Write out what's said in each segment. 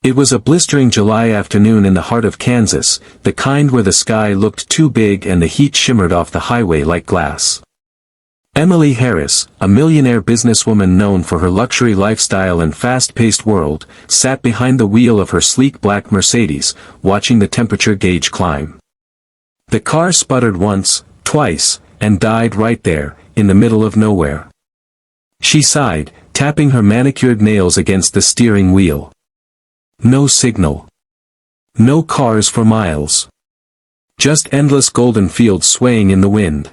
It was a blistering July afternoon in the heart of Kansas, the kind where the sky looked too big and the heat shimmered off the highway like glass. Emily Harris, a millionaire businesswoman known for her luxury lifestyle and fast-paced world, sat behind the wheel of her sleek black Mercedes, watching the temperature gauge climb. The car sputtered once, twice, and died right there, in the middle of nowhere. She sighed, tapping her manicured nails against the steering wheel. No signal. No cars for miles. Just endless golden fields swaying in the wind.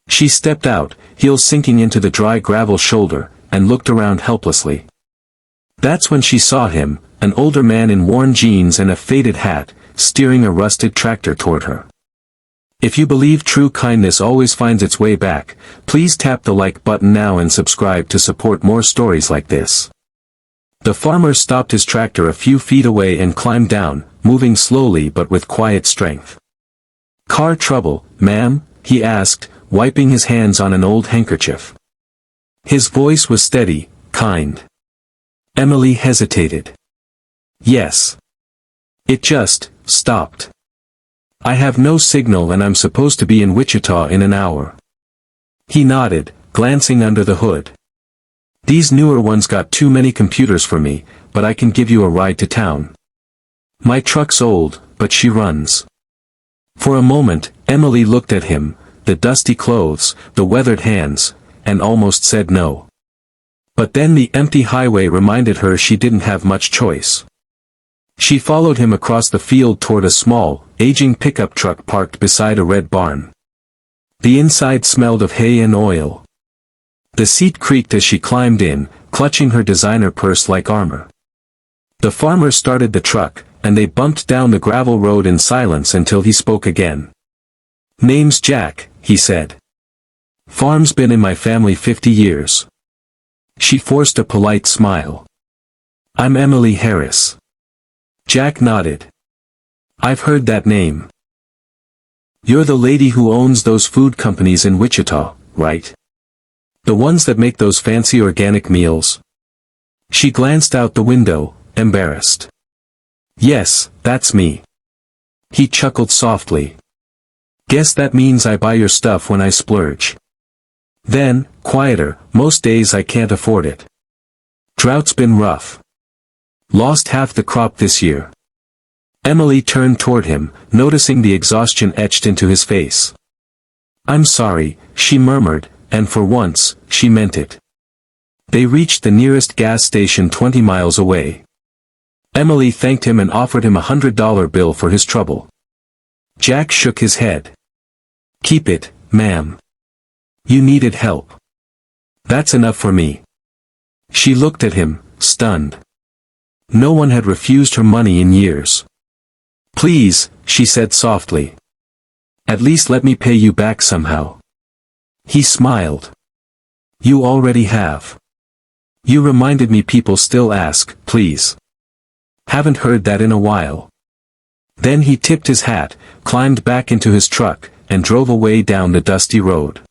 She stepped out, heels sinking into the dry gravel shoulder, and looked around helplessly. That's when she saw him, an older man in worn jeans and a faded hat, steering a rusted tractor toward her. If you believe true kindness always finds its way back, please tap the like button now and subscribe to support more stories like this. The farmer stopped his tractor a few feet away and climbed down, moving slowly but with quiet strength. "Car trouble, ma'am?" he asked, wiping his hands on an old handkerchief. His voice was steady, kind. Emily hesitated. "Yes. It just stopped. I have no signal and I'm supposed to be in Wichita in an hour." He nodded, glancing under the hood. "These newer ones got too many computers for me, but I can give you a ride to town. My truck's old, but she runs." For a moment, Emily looked at him, the dusty clothes, the weathered hands, and almost said no. But then the empty highway reminded her she didn't have much choice. She followed him across the field toward a small, aging pickup truck parked beside a red barn. The inside smelled of hay and oil. The seat creaked as she climbed in, clutching her designer purse like armor. The farmer started the truck, and they bumped down the gravel road in silence until he spoke again. "Name's Jack," he said. "Farm's been in my family 50 years." She forced a polite smile. "I'm Emily Harris." Jack nodded. "I've heard that name. You're the lady who owns those food companies in Wichita, right? The ones that make those fancy organic meals?" She glanced out the window, embarrassed. "Yes, that's me." He chuckled softly. "Guess that means I buy your stuff when I splurge." Then, quieter, "Most days I can't afford it. Drought's been rough. Lost half the crop this year." Emily turned toward him, noticing the exhaustion etched into his face. "I'm sorry," she murmured, and for once, she meant it. They reached the nearest gas station 20 miles away. Emily thanked him and offered him a $100 bill for his trouble. Jack shook his head. "Keep it, ma'am. You needed help. That's enough for me." She looked at him, stunned. No one had refused her money in years. "Please," she said softly. "At least let me pay you back somehow." He smiled. "You already have. You reminded me people still ask, please. Haven't heard that in a while." Then he tipped his hat, climbed back into his truck, and drove away down the dusty road.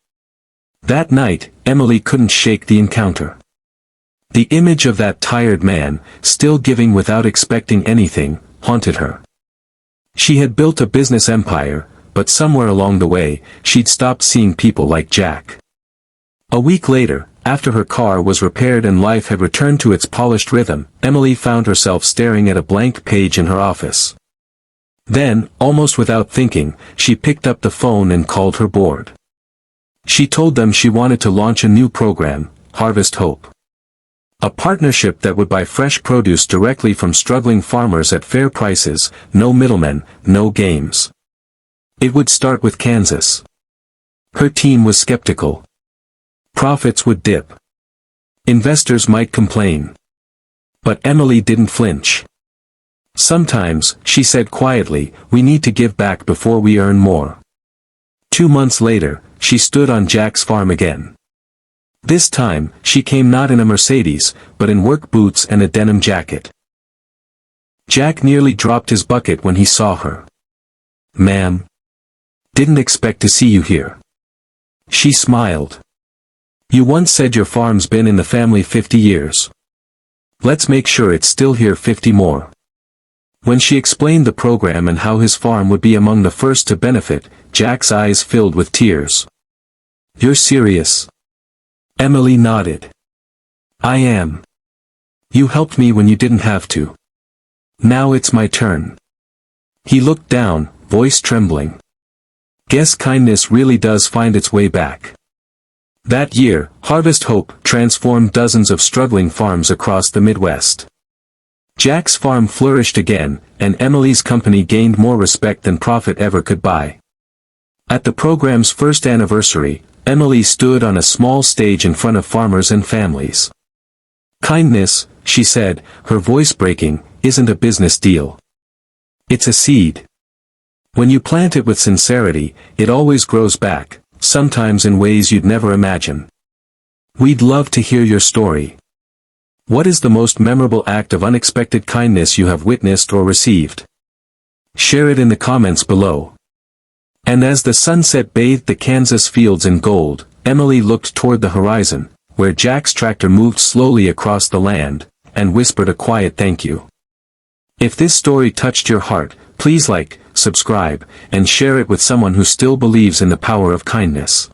That night, Emily couldn't shake the encounter. The image of that tired man, still giving without expecting anything, haunted her. She had built a business empire, but somewhere along the way, she'd stopped seeing people like Jack. A week later, after her car was repaired and life had returned to its polished rhythm, Emily found herself staring at a blank page in her office. Then, almost without thinking, she picked up the phone and called her board. She told them she wanted to launch a new program, Harvest Hope. A partnership that would buy fresh produce directly from struggling farmers at fair prices, no middlemen, no games. It would start with Kansas. Her team was skeptical. Profits would dip. Investors might complain. But Emily didn't flinch. "Sometimes," she said quietly, "we need to give back before we earn more." 2 months later, she stood on Jack's farm again. This time, she came not in a Mercedes, but in work boots and a denim jacket. Jack nearly dropped his bucket when he saw her. "Ma'am. Didn't expect to see you here." She smiled. "You once said your farm's been in the family 50 years. Let's make sure it's still here 50 more. When she explained the program and how his farm would be among the first to benefit, Jack's eyes filled with tears. You're serious? Emily nodded. I am. You helped me when you didn't have to. Now it's my turn. He looked down, voice trembling. Guess kindness really does find its way back. That year, Harvest Hope transformed dozens of struggling farms across the Midwest. Jack's farm flourished again, and Emily's company gained more respect than profit ever could buy. At the program's first anniversary, Emily stood on a small stage in front of farmers and families. Kindness, she said, her voice breaking, isn't a business deal. It's a seed. When you plant it with sincerity, it always grows back, sometimes in ways you'd never imagine. We'd love to hear your story. What is the most memorable act of unexpected kindness you have witnessed or received? Share it in the comments below. And as the sunset bathed the Kansas fields in gold, Emily looked toward the horizon, where Jack's tractor moved slowly across the land, and whispered a quiet thank you. If this story touched your heart, please like, subscribe, and share it with someone who still believes in the power of kindness.